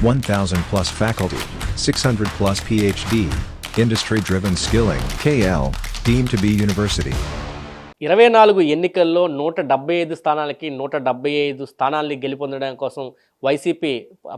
1,000 plus faculty, 600 plus PhD, industry-driven skilling, KL, deemed to be university. 24 ఎన్నికల్లో 175 స్థానాలకి 175 స్థానాల్ని గెలుపొందడం కోసం YCP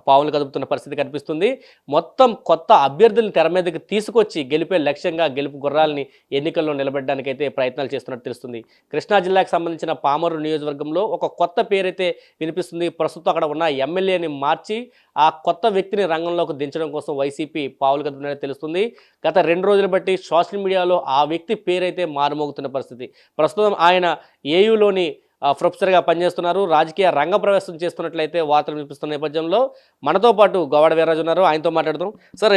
పావులు కదుపుతున్న పరిస్థితి కనిపిస్తుంది. మొత్తం కొత్త అభ్యర్థులను తెర మీదకి తీసుకొచ్చి గెలిపే లక్ష్యంగా గెలుపు గుర్రాలని ఎన్నికల్లో నిలబెట్టడానికైతే ప్రయత్నాలు చేస్తున్నట్టు తెలుస్తుంది. కృష్ణా జిల్లాకు సంబంధించిన పామరు నియోజకవర్గంలో ఒక కొత్త పేరైతే వినిపిస్తుంది. ప్రస్తుతం అక్కడ ఉన్న ఎమ్మెల్యేని మార్చి ఆ కొత్త వ్యక్తిని రంగంలోకి దించడం కోసం వైసీపీ పావులు కదుపుతున్నట్టు తెలుస్తుంది. గత 2 రోజులు బట్టి సోషల్ మీడియాలో ఆ వ్యక్తి పేరైతే మారుమోగుతున్న పరిస్థితి. ప్రస్తుతం ఆయన ఏయూలోని ప్రొఫెసర్గా పనిచేస్తున్నారు. రాజకీయ రంగ ప్రవేశం చేస్తున్నట్లయితే వార్తలు వినిపిస్తున్న నేపథ్యంలో మనతో పాటు గోవాడ వీర్రాజు ఉన్నారు. ఆయనతో మాట్లాడుతాం. సార్,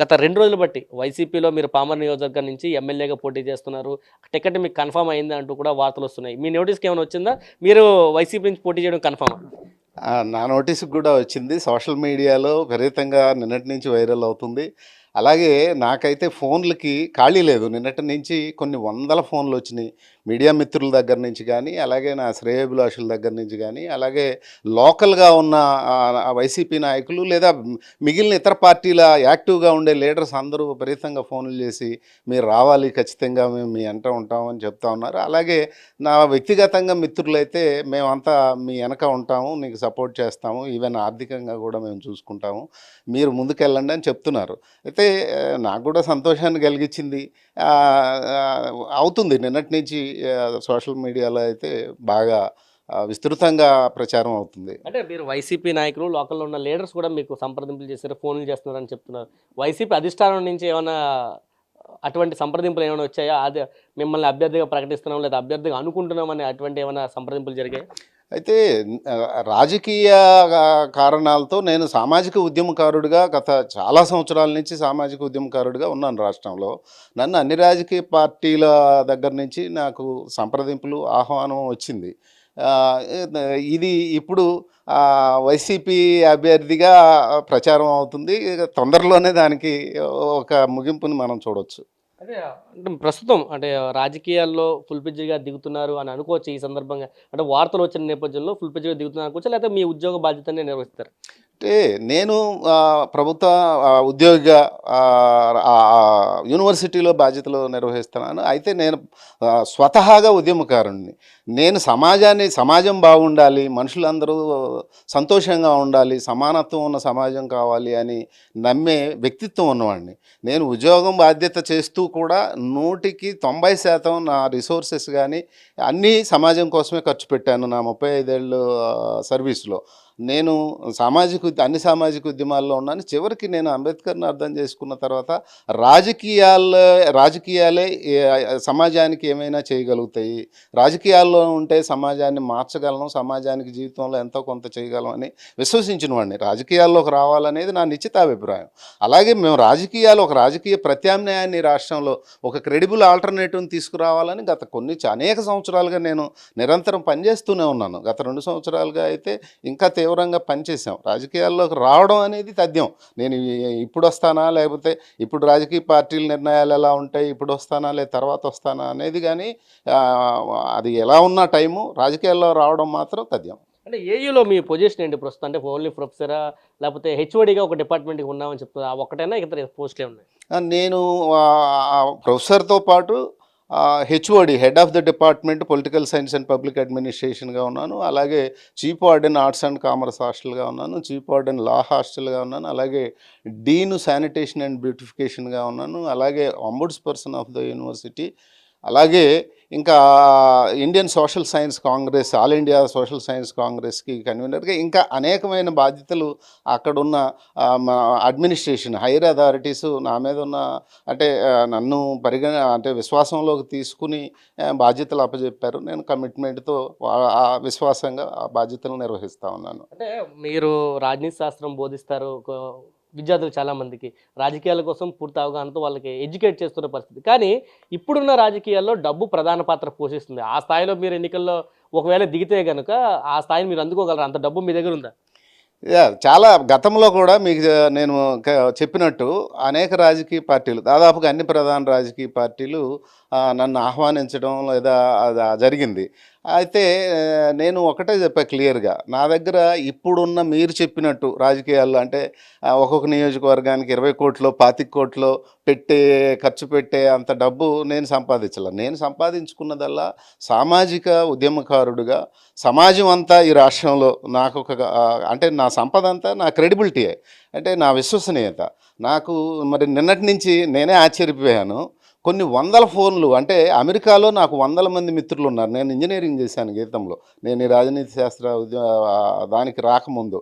గత 2 రోజులు బట్టి వైసీపీలో మీరు పామర్ నియోజకవర్గం నుంచి ఎమ్మెల్యేగా పోటీ చేస్తున్నారు. టికెట్ మీకు కన్ఫర్మ్ అయింది అంటూ కూడా వార్తలు వస్తున్నాయి. మీ నోటీస్కి ఏమైనా వచ్చిందా? మీరు వైసీపీ నుంచి పోటీ చేయడం కన్ఫర్మ్? నా నోటీస్కి కూడా వచ్చింది. సోషల్ మీడియాలో విపరీతంగా నిన్నటి నుంచి వైరల్ అవుతుంది. అలాగే నాకైతే ఫోన్లకి ఖాళీ లేదు. నిన్నటి నుంచి కొన్ని వందల ఫోన్లు వచ్చినాయి. మీడియా మిత్రుల దగ్గర నుంచి కానీ, అలాగే నా శ్రేయోభిలాషుల దగ్గర నుంచి కానీ, అలాగే లోకల్గా ఉన్న వైసీపీ నాయకులు లేదా మిగిలిన ఇతర పార్టీల యాక్టివ్గా ఉండే లీడర్స్ అందరూ విపరీతంగా ఫోన్లు చేసి మీరు రావాలి, ఖచ్చితంగా మేము మీ వెంట ఉంటామని చెప్తా ఉన్నారు. అలాగే నా వ్యక్తిగతంగా మిత్రులైతే మేమంతా మీ వెనక ఉంటాము, మీకు సపోర్ట్ చేస్తాము, ఈవెన్ ఆర్థికంగా కూడా మేము చూసుకుంటాము, మీరు ముందుకెళ్ళండి అని చెప్తున్నారు. అయితే నాకు కూడా సంతోషాన్ని కలిగించింది. అవుతుంది నిన్నటి నుంచి సోషల్ మీడియాలో అయితే బాగా విస్తృతంగా ప్రచారం అవుతుంది. అంటే మీరు వైసీపీ నాయకులు, లోకల్లో ఉన్న లీడర్స్ కూడా మీకు సంప్రదింపులు చేశారు, ఫోన్లు చేస్తున్నారని చెప్తున్నారు. వైసీపీ అధిష్టానం నుంచి ఏమైనా అటువంటి సంప్రదింపులు ఏమైనా వచ్చాయా? అది మిమ్మల్ని అభ్యర్థిగా ప్రకటిస్తున్నాం లేదా అభ్యర్థిగా అనుకుంటున్నామని అటువంటి ఏమైనా సంప్రదింపులు జరిగాయి? అయితే రాజకీయ కారణాలతో నేను సామాజిక ఉద్యమకారుడిగా గత చాలా సంవత్సరాల నుంచి సామాజిక ఉద్యమకారుడిగా ఉన్నాను రాష్ట్రంలో. నన్ను అన్ని రాజకీయ పార్టీల దగ్గర నుంచి నాకు సంప్రదింపులు, ఆహ్వానం వచ్చింది. ఇది ఇప్పుడు వైసీపీ అభ్యర్థిగా ప్రచారం అవుతుంది. తొందరలోనే దానికి ఒక ముగింపుని మనం చూడవచ్చు. అదే అంటే ప్రస్తుతం అంటే రాజకీయాల్లో ఫుల్ పిజ్గా దిగుతున్నారు అని అనుకోవచ్చు. ఈ సందర్భంగా అంటే వార్తలు వచ్చిన నేపథ్యంలో ఫుల్ పిజ్గా దిగుతున్నారు అనుకోవచ్చు, లేకపోతే మీ ఉద్యోగ బాధ్యతనే నిర్వహిస్తారు? అంటే నేను ప్రభుత్వ ఉద్యోగిగా యూనివర్సిటీలో బాధ్యతలు నిర్వహిస్తున్నాను. అయితే నేను స్వతహాగా ఉద్యమకారుణ్ణి. నేను సమాజం బాగుండాలి, మనుషులందరూ సంతోషంగా ఉండాలి, సమానత్వం ఉన్న సమాజం కావాలి అని నమ్మే వ్యక్తిత్వం ఉన్నవాడిని. నేను ఉద్యోగం బాధ్యత చేస్తూ కూడా 100% నా రిసోర్సెస్ కానీ అన్నీ సమాజం కోసమే ఖర్చు పెట్టాను. నా 35 ఏళ్ళు సర్వీస్లో నేను అన్ని సామాజిక ఉద్యమాల్లో ఉన్నాను. చివరికి నేను అంబేద్కర్ని అర్థం చేసుకున్న తర్వాత రాజకీయాలే సమాజానికి ఏమైనా చేయగలుగుతాయి, రాజకీయాల్లో ఉంటే సమాజాన్ని మార్చగలను, సమాజానికి జీవితంలో ఎంతో కొంత చేయగలం అని విశ్వసించిన వాడిని. రాజకీయాల్లోకి రావాలనేది నా నిశ్చితాభిప్రాయం. అలాగే మేము ఒక రాజకీయ ప్రత్యామ్నాయాన్ని రాష్ట్రంలో ఒక క్రెడిబుల్ ఆల్టర్నేటివ్ని తీసుకురావాలని అనేక సంవత్సరాలుగా నేను నిరంతరం పనిచేస్తూనే ఉన్నాను. గత 2 సంవత్సరాలుగా అయితే ఇంకా తీవ్రంగా పనిచేసాం. రాజకీయాల్లోకి రావడం అనేది తథ్యం. నేను ఇప్పుడు వస్తానా, లేకపోతే ఇప్పుడు రాజకీయ పార్టీల నిర్ణయాలు ఎలా ఉంటాయి, ఇప్పుడు వస్తానా లేదా తర్వాత వస్తానా అనేది కానీ అది ఎలా ఉన్న టైము, రాజకీయాల్లో రావడం మాత్రం తథ్యం. అంటే ఏయూలో మీ పొజిషన్ ఏంటి ప్రస్తుతం? అంటే ఓన్లీ ప్రొఫెసరా, లేకపోతే హెచ్ఓడిగా ఒక డిపార్ట్మెంట్కి ఉన్నామని చెప్తున్నారు, ఒక్కటైనా ఇతర పోస్టులే ఉన్నాయి? నేను ప్రొఫెసర్తో పాటు HOD, head of the department political science and public అడ్మినిస్ట్రేషన్గా ఉన్నాను. అలాగే chief warden arts and commerce హాస్టల్గా ఉన్నాను, చీఫ్ వార్డెన్ లా హాస్టల్గా ఉన్నాను, అలాగే డీను శానిటేషన్ అండ్ బ్యూటిఫికేషన్గా ఉన్నాను, అలాగే అంబుడ్స్ పర్సన్ ఆఫ్ ద యూనివర్సిటీ, అలాగే ఇంకా Indian social science Congress, all India social science కాంగ్రెస్కి కన్వీనర్గా ఇంకా అనేకమైన బాధ్యతలు అక్కడున్న అడ్మినిస్ట్రేషన్, హైయర్ అథారిటీస్ నా మీద ఉన్న నన్ను విశ్వాసంలోకి తీసుకుని బాధ్యతలు అప్పచెప్పారు. నేను కమిట్మెంట్తో విశ్వాసంగా ఆ బాధ్యతలు నిర్వహిస్తూ ఉన్నాను. అంటే మీరు రాజనీతి శాస్త్రం బోధిస్తారు విద్యార్థులు చాలామందికి, రాజకీయాల కోసం పూర్తి అవగాహనతో వాళ్ళకి ఎడ్యుకేట్ చేస్తున్న పరిస్థితి. కానీ ఇప్పుడున్న రాజకీయాల్లో డబ్బు ప్రధాన పాత్ర పోషిస్తుంది. ఆ స్థాయిలో మీరు ఎన్నికల్లో ఒకవేళ దిగితే కనుక ఆ స్థాయిని మీరు అందుకోగలరు? అంత డబ్బు మీ దగ్గర ఉందా? చాలా గతంలో కూడా మీకు నేను చెప్పినట్టు అనేక రాజకీయ పార్టీలు, దాదాపుగా అన్ని ప్రధాన రాజకీయ పార్టీలు నన్ను ఆహ్వానించడం లేదా అది జరిగింది. అయితే నేను ఒకటే చెప్పా క్లియర్‌గా. నా దగ్గర ఇప్పుడున్న మీరు చెప్పినట్టు రాజకీయాల్లో అంటే ఒక్కొక్క నియోజకవర్గానికి 20,00,00,000 25,00,00,000 ఖర్చు పెట్టే అంత డబ్బు నేను సంపాదించలా. నేను సంపాదించుకున్నదల్లా సామాజిక ఉద్యమకారుడిగా సమాజం అంతా ఈ రాష్ట్రంలో నాకొక అంటే నా సంపద అంతా నా క్రెడిబిలిటీయే. అంటే నా విశ్వసనీయత. నాకు మరి నిన్నటి నుంచి నేనే ఆశ్చర్యపోయాను. కొన్ని వందల ఫోన్లు అంటే అమెరికాలో నాకు వందల మంది మిత్రులు ఉన్నారు. నేను ఇంజినీరింగ్ చేశాను గీతంలో. నేను ఈ రాజనీతి శాస్త్ర దానికి రాకముందు.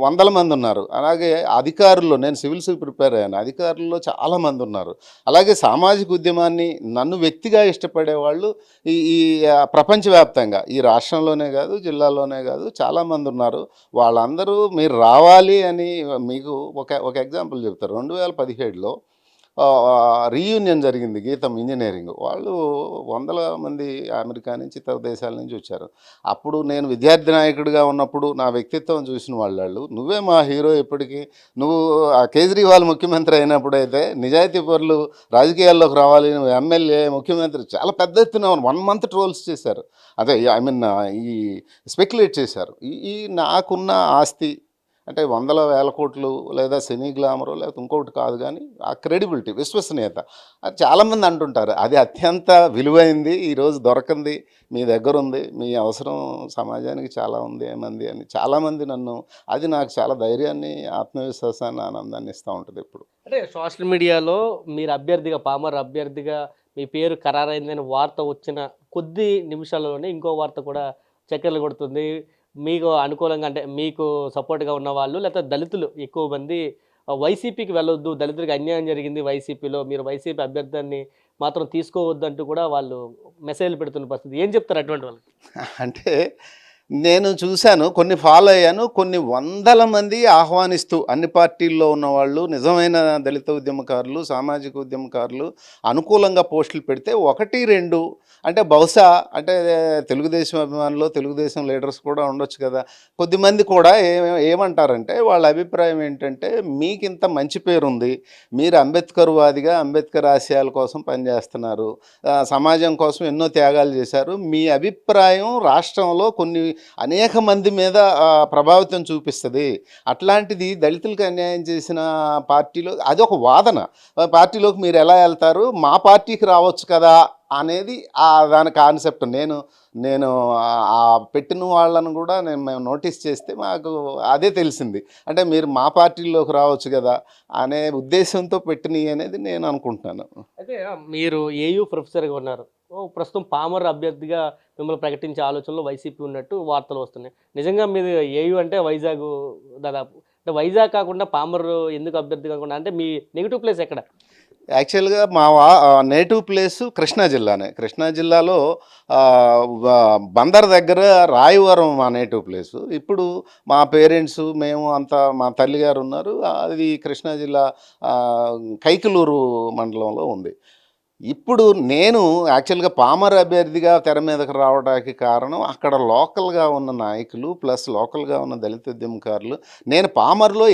వందల మంది ఉన్నారు. అలాగే అధికారుల్లో నేను సివిల్స్‌కి ప్రిపేర్ అయ్యాను. అధికారుల్లో చాలామంది ఉన్నారు. అలాగే సామాజిక ఉద్యమాన్ని నన్ను వ్యక్తిగా ఇష్టపడేవాళ్ళు ఈ ఈ ప్రపంచవ్యాప్తంగా ఈ రాష్ట్రంలోనే కాదు, జిల్లాలోనే కాదు చాలామంది ఉన్నారు. వాళ్ళందరూ మీరు రావాలి అని మీకు ఒక ఎగ్జాంపుల్ చెప్తారు. 2017లో రీయూనియన్ జరిగింది గీతం ఇంజినీరింగ్. వాళ్ళు వందల మంది అమెరికా నుంచి ఇతర దేశాల నుంచి వచ్చారు. అప్పుడు నేను విద్యార్థి నాయకుడిగా ఉన్నప్పుడు నా వ్యక్తిత్వం చూసిన వాళ్ళు నువ్వే మా హీరో ఎప్పటికీ, నువ్వు కేజ్రీవాల్ ముఖ్యమంత్రి అయినప్పుడైతే నిజాయితీ పరులు రాజకీయాల్లోకి రావాలి, నువ్వు ఎమ్మెల్యే ముఖ్యమంత్రి చాలా పెద్ద ఎత్తున 1 మంత్ ట్రోల్స్ చేశారు. అదే ఐ మీన్ ఈ స్పెక్యులేట్ చేశారు. ఈ నాకున్న ఆస్తి అంటే వందల వేల కోట్లు లేదా సినీ గ్లామరు లేకపోతే ఇంకొకటి కాదు, కానీ ఆ క్రెడిబిలిటీ విశ్వసనీయత అది చాలామంది అంటుంటారు అది అత్యంత విలువైంది, ఈరోజు దొరకంది మీ దగ్గర ఉంది, మీ అవసరం సమాజానికి చాలా ఉంది ఏమంది అని చాలామంది నన్ను, అది నాకు చాలా ధైర్యాన్ని, ఆత్మవిశ్వాసాన్ని, ఆనందాన్ని ఇస్తూ ఉంటుంది ఎప్పుడు. అంటే సోషల్ మీడియాలో మీరు అభ్యర్థిగా పామర్ అభ్యర్థిగా మీ పేరు ఖరారైందని వార్త వచ్చిన కొద్ది నిమిషాలలోనే ఇంకో వార్త కూడా చక్కర్లు కొడుతుంది. మీకు అనుకూలంగా అంటే మీకు సపోర్ట్గా ఉన్న వాళ్ళు లేకపోతే దళితులు ఎక్కువ మంది వైసీపీకి వెళ్ళొద్దు, దళితులకు అన్యాయం జరిగింది వైసీపీలో, మీరు వైసీపీ అభ్యర్థాన్ని మాత్రం తీసుకోవద్దు అంటూ కూడా వాళ్ళు మెసేజ్లు పెడుతున్న పరిస్థితి. ఏం చెప్తారు అటువంటి వాళ్ళకి? అంటే నేను చూశాను, కొన్ని ఫాలో అయ్యాను, కొన్ని వందల మంది ఆహ్వానిస్తూ అన్ని పార్టీల్లో ఉన్నవాళ్ళు నిజమైన దళిత ఉద్యమకారులు, సామాజిక ఉద్యమకారులు అనుకూలంగా పోస్టులు పెడితే 1, 2 అంటే బహుశా అంటే తెలుగుదేశం అభిమానులు, తెలుగుదేశం లీడర్స్ కూడా ఉండొచ్చు కదా, కొద్దిమంది కూడా ఏమంటారంటే వాళ్ళ అభిప్రాయం ఏంటంటే మీకు ఇంత మంచి పేరుంది, మీరు అంబేద్కర్ వాదిగా అంబేద్కర్ ఆశయాల కోసం పనిచేస్తున్నారు, సమాజం కోసం ఎన్నో త్యాగాలు చేశారు, మీ అభిప్రాయం రాష్ట్రంలో అనేక మంది మీద ప్రభావితం చూపిస్తుంది, అట్లాంటిది దళితులకు అన్యాయం చేసిన పార్టీలో అది ఒక వాదన, పార్టీలోకి మీరు ఎలా వెళ్తారు, మా పార్టీకి రావచ్చు కదా అనేది దాని కాన్సెప్ట్. నేను పెట్టిన వాళ్ళను కూడా మేము నోటీస్ చేస్తే మాకు అదే తెలిసింది. అంటే మీరు మా పార్టీలోకి రావచ్చు కదా అనే ఉద్దేశంతో పెట్టినవి అనేది నేను అనుకుంటున్నాను. అయితే మీరు ఏయూ ప్రొఫెసర్గా ఉన్నారు, ప్రస్తుతం పామర్ అభ్యర్థిగా మిమ్మల్ని ప్రకటించే ఆలోచనలో వైసీపీ ఉన్నట్టు వార్తలు వస్తున్నాయి. నిజంగా మీది ఏయూ అంటే వైజాగ్ దాదాపు, అంటే వైజాగ్ కాకుండా పామర్ ఎందుకు అభ్యర్థి కాకుండా, అంటే మీ నెగిటివ్ ప్లేస్ ఎక్కడ? యాక్చువల్గా మా నేటివ్ ప్లేసు కృష్ణా జిల్లానే. కృష్ణా జిల్లాలో బందర్ దగ్గర రాయవరం మా నేటివ్ ప్లేసు. ఇప్పుడు మా పేరెంట్స్ మేము అంతా, మా తల్లిగారు ఉన్నారు, అది కృష్ణా జిల్లా కైకలూరు మండలంలో ఉంది. ఇప్పుడు నేను యాక్చువల్గా పామర్ అభ్యర్థిగా తెర మీదకి రావడానికి కారణం అక్కడ లోకల్గా ఉన్న నాయకులు ప్లస్ లోకల్గా ఉన్న దళిత ఉద్యమకారులు. నేను పామర్లో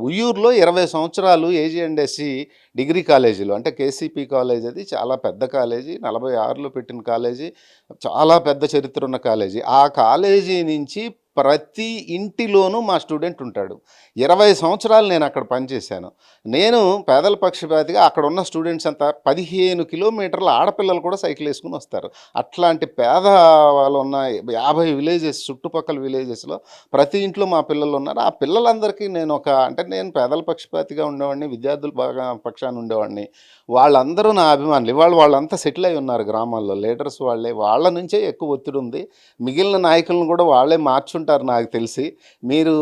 ఉయ్యూరులో 20 సంవత్సరాలు AG&SC డిగ్రీ కాలేజీలో, అంటే KCP కాలేజ్, అది చాలా పెద్ద కాలేజీ, 46లో పెట్టిన కాలేజీ, చాలా పెద్ద చరిత్ర ఉన్న కాలేజీ. ఆ కాలేజీ నుంచి ప్రతి ఇంటిలోనూ మా స్టూడెంట్ ఉంటాడు. 20 సంవత్సరాలు నేను అక్కడ పనిచేశాను. నేను పేదల పక్షపాతిగా అక్కడ ఉన్న స్టూడెంట్స్ అంతా 15 కిలోమీటర్ల ఆడపిల్లలు కూడా సైకిల్ వేసుకుని వస్తారు. అట్లాంటి పేద వాళ్ళు ఉన్న 50 విలేజెస్, చుట్టుపక్కల విలేజెస్లో ప్రతి ఇంట్లో మా పిల్లలు ఉన్నారు. ఆ పిల్లలందరికీ నేను అంటే నేను పేదల పక్షపాతిగా ఉండేవాడిని, విద్యార్థుల బాగా పక్షాన ఉండేవాడిని. వాళ్ళందరూ నా అభిమానులు. ఇవాళ వాళ్ళంతా సెటిల్ అయి ఉన్నారు గ్రామాల్లో, లీడర్స్ వాళ్ళే, వాళ్ళ నుంచే ఎక్కువ ఒత్తిడి ఉంది. మిగిలిన నాయకులను కూడా వాళ్ళే మార్చుంటారు నాకు తెలిసి. మీరు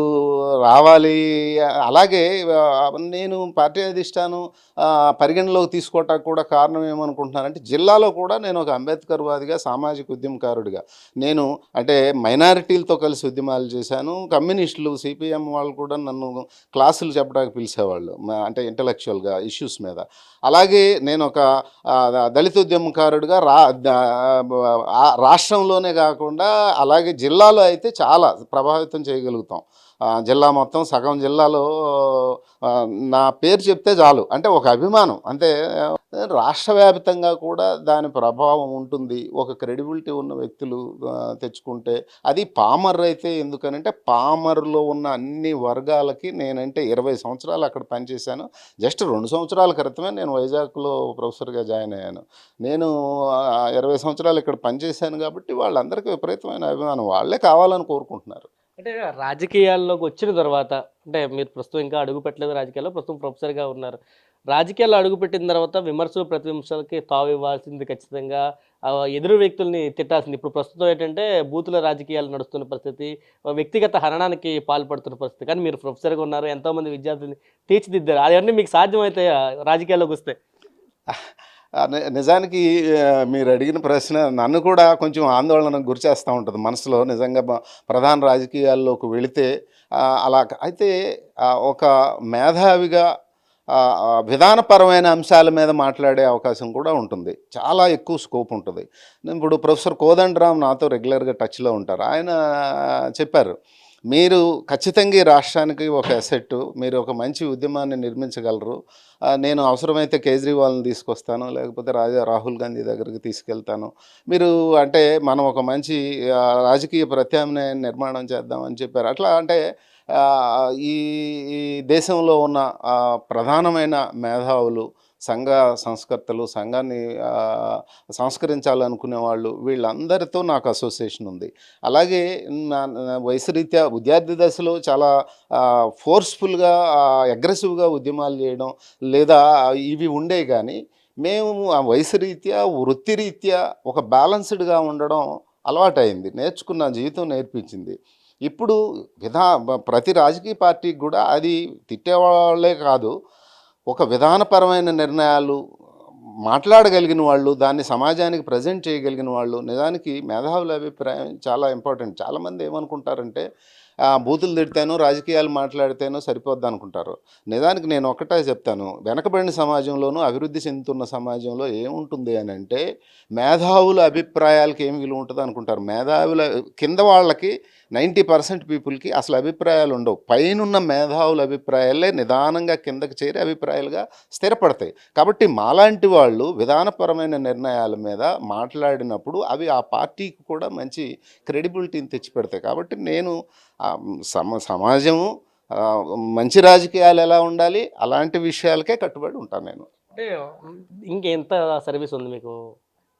రావాలి. అలాగే నేను పార్టీ అధిష్టానం పరిగణలోకి తీసుకోవటానికి కూడా కారణం ఏమనుకుంటున్నానంటే, జిల్లాలో కూడా నేను ఒక అంబేద్కర్ వాదిగా, సామాజిక ఉద్యమకారుడిగా, నేను అంటే మైనారిటీలతో కలిసి ఉద్యమాలు చేశాను. కమ్యూనిస్టులు, CPM వాళ్ళు కూడా నన్ను క్లాసులు చెప్పడానికి పిలిచేవాళ్ళు, అంటే ఇంటలెక్చువల్గా ఇష్యూస్ మీద. అలాగే నేను ఒక దళిత ఉద్యమకారుడిగా రాష్ట్రంలోనే కాకుండా అలాగే జిల్లాలో అయితే చాలా ప్రభావితం చేయగలుగుతాం. జిల్లా మొత్తం సగం జిల్లాలో ఆ, నా పేరు చెప్తే చాలు, అంటే ఒక అభిమానం అంతే. రాష్ట్ర వ్యాప్తంగా కూడా దాని ప్రభావం ఉంటుంది. ఒక క్రెడిబిలిటీ ఉన్న వ్యక్తులు తెచ్చుకుంటే, అది పామర్ అయితే ఎందుకనంటే పామర్లో ఉన్న అన్ని వర్గాలకి నేనంటే 20 సంవత్సరాలు అక్కడ పనిచేశాను. జస్ట్ 2 సంవత్సరాల క్రితమే నేను వైజాగ్లో ప్రొఫెసర్గా జాయిన్ అయ్యాను. నేను 20 సంవత్సరాలు ఇక్కడ పనిచేశాను కాబట్టి వాళ్ళందరికీ విపరీతమైన అభిమానం, వాళ్ళే కావాలని కోరుకుంటున్నారు. అంటే రాజకీయాల్లోకి వచ్చిన తర్వాత, అంటే మీరు ప్రస్తుతం ఇంకా అడుగు పెట్టలేదు రాజకీయాల్లో, ప్రస్తుతం ప్రొఫెసర్గా ఉన్నారు. రాజకీయాల్లో అడుగుపెట్టిన తర్వాత విమర్శలు ప్రతివిమర్శలకి తావు ఇవ్వాల్సింది ఖచ్చితంగా, ఎదురు వ్యక్తుల్ని తిట్టాల్సింది. ఇప్పుడు ప్రస్తుతం ఏంటంటే బూతుల రాజకీయాలు నడుస్తున్న పరిస్థితి, వ్యక్తిగత హననానికి పాల్పడుతున్న పరిస్థితి. కానీ మీరు ప్రొఫెసర్గా ఉన్నారు, ఎంతోమంది విద్యార్థుల్ని తీర్చిదిద్దారు. అవన్నీ మీకు సాధ్యమైతే రాజకీయాల్లోకి వస్తే? నిజానికి మీరు అడిగిన ప్రశ్న నన్ను కూడా కొంచెం ఆందోళనకు గురిచేస్తూ ఉంటుంది మనసులో. నిజంగా ప్రధాన రాజకీయాల్లోకి వెళితే అలా అయితే ఒక మేధావిగా విధానపరమైన అంశాల మీద మాట్లాడే అవకాశం కూడా ఉంటుంది. చాలా ఎక్కువ స్కోప్ ఉంటుంది. ఇప్పుడు ప్రొఫెసర్ కోదండరామ్ నాతో రెగ్యులర్గా టచ్లో ఉంటారు. ఆయన చెప్పారు, మీరు ఖచ్చితంగా ఈ రాష్ట్రానికి ఒక అసెట్, మీరు ఒక మంచి ఉద్యమాన్ని నిర్మించగలరు. నేను అవసరమైతే కేజ్రీవాల్ని తీసుకొస్తాను, లేకపోతే రాహుల్ గాంధీ దగ్గరికి తీసుకెళ్తాను. మీరు అంటే మనం ఒక మంచి రాజకీయ ప్రత్యామ్నాయాన్ని నిర్మాణం చేద్దామని చెప్పారు. అట్లా అంటే ఈ ఈ దేశంలో ఉన్న ప్రధానమైన మేధావులు, సంఘ సంస్కర్తలు, సంఘాన్ని సంస్కరించాలనుకునే వాళ్ళు, వీళ్ళందరితో నాకు అసోసియేషన్ ఉంది. అలాగే వయసు రీత్యా విద్యార్థి దశలో చాలా ఫోర్స్ఫుల్గా అగ్రెసివ్గా ఉద్యమాలు చేయడం లేదా ఇవి ఉండేవి. కానీ మేము ఆ వయసు రీత్యా వృత్తిరీత్యా ఒక బ్యాలన్స్డ్గా ఉండడం అలవాటైంది, నేర్చుకున్న జీవితం నేర్పించింది. ఇప్పుడు ప్రతి రాజకీయ పార్టీకి కూడా అది తిట్టేవాళ్ళే కాదు, ఒక విధానపరమైన నిర్ణయాలు మాట్లాడగలిగిన వాళ్ళు, దాన్ని సమాజానికి ప్రజెంట్ చేయగలిగిన వాళ్ళు. నిజానికి మేధావుల అభిప్రాయం చాలా ఇంపార్టెంట్. చాలామంది ఏమనుకుంటారంటే బూతులు తిడితేనో రాజకీయాలు మాట్లాడితేనో సరిపోద్ది అనుకుంటారు. నిజానికి నేను ఒక్కటే చెప్తాను, వెనకబడిన సమాజంలోనూ అభివృద్ధి చెందుతున్న సమాజంలో ఏముంటుంది అని అంటే మేధావుల అభిప్రాయాలకి ఏమి విలువ ఉంటుంది అనుకుంటారు. మేధావుల కింద వాళ్ళకి 90% పీపుల్కి అసలు అభిప్రాయాలు ఉండవు. పైనున్న మేధావుల అభిప్రాయాలే నిదానంగా కిందకి చేరి అభిప్రాయాలుగా స్థిరపడతాయి. కాబట్టి మాలాంటి వాళ్ళు విధానపరమైన నిర్ణయాల మీద మాట్లాడినప్పుడు అవి ఆ పార్టీకి కూడా మంచి క్రెడిబిలిటీని తెచ్చిపెడతాయి. కాబట్టి నేను సమాజము మంచి రాజకీయాలు ఎలా ఉండాలి అలాంటి విషయాలకే కట్టుబడి ఉంటాను నేను. అంటే ఇంకెంత సర్వీస్ ఉంది మీకు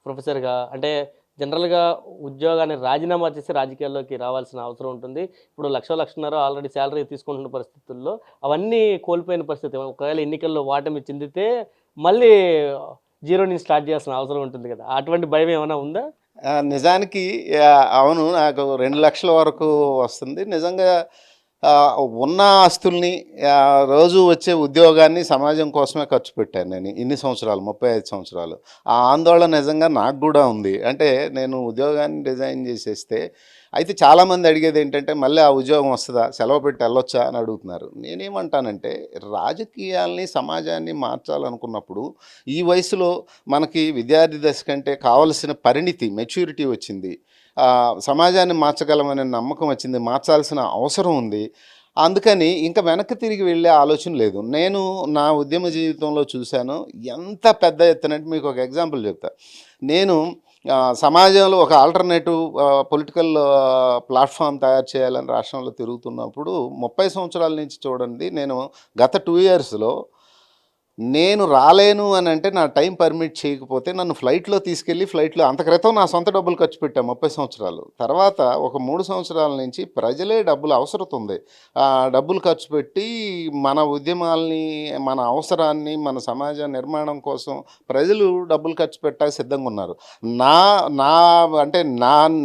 ప్రొఫెసర్గా? అంటే జనరల్గా ఉద్యోగాన్ని రాజీనామా చేసి రాజకీయాల్లోకి రావాల్సిన అవసరం ఉంటుంది. ఇప్పుడు లక్షన్నర ఆల్రెడీ శాలరీ తీసుకుంటున్న పరిస్థితుల్లో అవన్నీ కోల్పోయిన పరిస్థితి. ఒకవేళ ఎన్నికల్లో ఓటమి చెందితే మళ్ళీ జీరో నుంచి స్టార్ట్ చేయాల్సిన అవసరం ఉంటుంది కదా, అటువంటి భయం ఏమైనా ఉందా? నిజానికి అవును, నాకు 2 లక్షల వరకు వస్తుంది. నిజంగా ఉన్న ఆస్తుల్ని, రోజు వచ్చే ఉద్యోగాన్ని సమాజం కోసమే ఖర్చు పెట్టాను నేను ఇన్ని సంవత్సరాలు, 35 సంవత్సరాలు. ఆ ఆందోళన నిజంగా నాకు కూడా ఉంది. అంటే నేను ఉద్యోగాన్ని డిజైన్ చేసేస్తే, అయితే చాలామంది అడిగేది ఏంటంటే మళ్ళీ ఆ ఉద్యోగం వస్తుందా, సెలవు పెట్టి వెళ్ళొచ్చా అని అడుగుతున్నారు. నేనేమంటానంటే రాజకీయాల్ని సమాజాన్ని మార్చాలనుకున్నప్పుడు ఈ వయసులో మనకి విద్యార్థి దశ కంటే కావలసిన పరిణితి, మెచ్యూరిటీ వచ్చింది, సమాజాన్ని మార్చగలమనే నమ్మకం వచ్చింది, మార్చాల్సిన అవసరం ఉంది. అందుకని ఇంకా వెనక్కి తిరిగి వెళ్ళే ఆలోచన లేదు. నేను నా ఉద్యమ జీవితంలో చూశాను ఎంత పెద్ద ఎత్తునంటే, మీకు ఒక ఎగ్జాంపుల్ చెప్తా. నేను సమాజంలో ఒక ఆల్టర్నేటివ్ పొలిటికల్ ప్లాట్ఫామ్ తయారు చేయాలని రాష్ట్రంలో తిరుగుతున్నప్పుడు 30 సంవత్సరాల నుంచి చూడండి, నేను గత 2 ఇయర్స్లో నేను రాలేను అని అంటే, నా టైం పర్మిట్ చేయకపోతే నన్ను ఫ్లైట్లో తీసుకెళ్ళి, ఫ్లైట్లో అంత క్రితం నా సొంత డబ్బులు ఖర్చు పెట్టా 30 సంవత్సరాలు. తర్వాత ఒక 3 సంవత్సరాల నుంచి ప్రజలే డబ్బులు అవసరం ఉంది, డబ్బులు ఖర్చు పెట్టి మన ఉద్యమాల్ని, మన అవసరాన్ని, మన సమాజ నిర్మాణం కోసం ప్రజలు డబ్బులు ఖర్చు పెట్టడానికి సిద్ధంగా ఉన్నారు. నా నా అంటే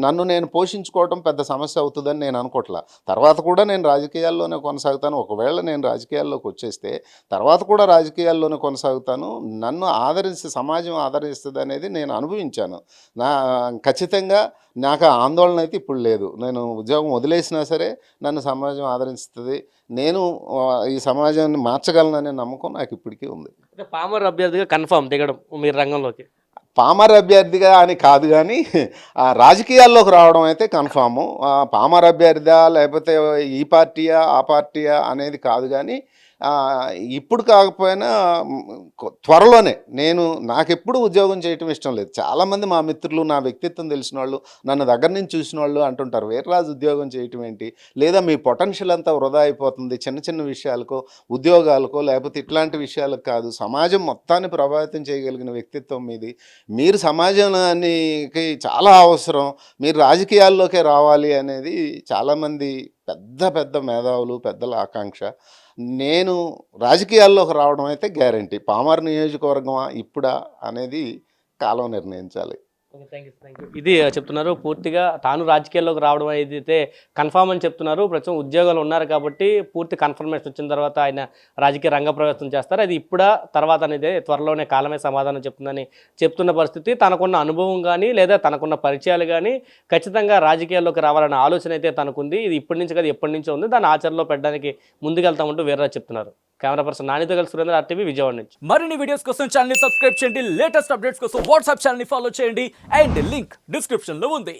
నన్ను నేను పోషించుకోవడం పెద్ద సమస్య అవుతుందని నేను అనుకోవట్లా. తర్వాత కూడా నేను రాజకీయాల్లోనే కొనసాగుతాను. ఒకవేళ నేను రాజకీయాల్లోకి వచ్చేస్తే తర్వాత కూడా రాజకీయాల్లోనే కొనసాగుతాను. నన్ను ఆదరిస్తే సమాజం ఆదరిస్తుంది అనేది నేను అనుభవించాను. ఖచ్చితంగా నాకు ఆందోళన అయితే ఇప్పుడు లేదు. నేను ఉద్యోగం వదిలేసినా సరే నన్ను సమాజం ఆదరిస్తుంది, నేను ఈ సమాజాన్ని మార్చగలననే నమ్మకం నాకు ఇప్పటికీ ఉంది. పామర్ అభ్యర్థిగా కన్ఫామ్ దిగడం మీరు రంగంలోకి? పామర్ అభ్యర్థిగా అని కాదు కానీ రాజకీయాల్లోకి రావడం అయితే కన్ఫాము. పామర్ అభ్యర్థా లేకపోతే ఈ పార్టీయా ఆ పార్టీయా అనేది కాదు కానీ ఇప్పుడు కాకపోయినా త్వరలోనే నాకెప్పుడు ఉద్యోగం చేయటం ఇష్టం లేదు. చాలామంది మా మిత్రులు, నా వ్యక్తిత్వం తెలిసిన వాళ్ళు, నన్ను దగ్గర నుంచి చూసిన వాళ్ళు అంటుంటారు, వీర్రాజు ఉద్యోగం చేయటం ఏంటి, లేదా మీ పొటెన్షియల్ అంతా వృధా అయిపోతుంది చిన్న చిన్న విషయాలకో ఉద్యోగాలకో లేకపోతే ఇట్లాంటి విషయాలకు కాదు, సమాజం మొత్తాన్ని ప్రభావితం చేయగలిగిన వ్యక్తిత్వం మీది, మీరు సమాజానికి చాలా అవసరం, మీరు రాజకీయాల్లోకే రావాలి అనేది చాలామంది పెద్ద పెద్ద మేధావులు పెద్దల ఆకాంక్ష. నేను రాజకీయాల్లోకి రావడం అయితే గ్యారంటీ. పామర్ నియోజకవర్గమా ఇప్పుడా అనేది కాలం నిర్ణయించాలి. ఇది చెప్తున్నారు. పూర్తిగా తాను రాజకీయాల్లోకి రావడం అయితే కన్ఫామ్ అని చెప్తున్నారు. ప్రస్తుతం ఉద్యోగాలు ఉన్నారు కాబట్టి పూర్తి కన్ఫర్మేషన్ వచ్చిన తర్వాత ఆయన రాజకీయ రంగ ప్రవేశం చేస్తారు. అది ఇప్పుడా తర్వాత అనేది త్వరలోనే కాలమే సమాధానం చెప్తుందని చెప్తున్న పరిస్థితి. తనకున్న అనుభవం కానీ లేదా తనకున్న పరిచయాలు కానీ ఖచ్చితంగా రాజకీయాల్లోకి రావాలన్న ఆలోచన అయితే తనకుంది. ఇది ఇప్పటి నుంచి కాదు ఎప్పటి నుంచో ఉంది. దాన్ని ఆచరణలో పెట్టడానికి ముందుకెళ్తామంటూ వీర్రాజు చెప్తున్నారు. కెమెరా పర్సన్ నానితో కలిసి సురేంద్ర, RTV విజయవాడ నుంచి. మరిన్ని వీడియోస్ కోసం ఛానల్ ని సబ్స్క్రైబ్ చేయండి. లేటెస్ట్ అప్డేట్స్ కోసం వాట్సాప్ ఛానల్ ని ఫాలో చేయండి. అండ్ లింక్ డిస్క్రిప్షన్ లో ఉంది.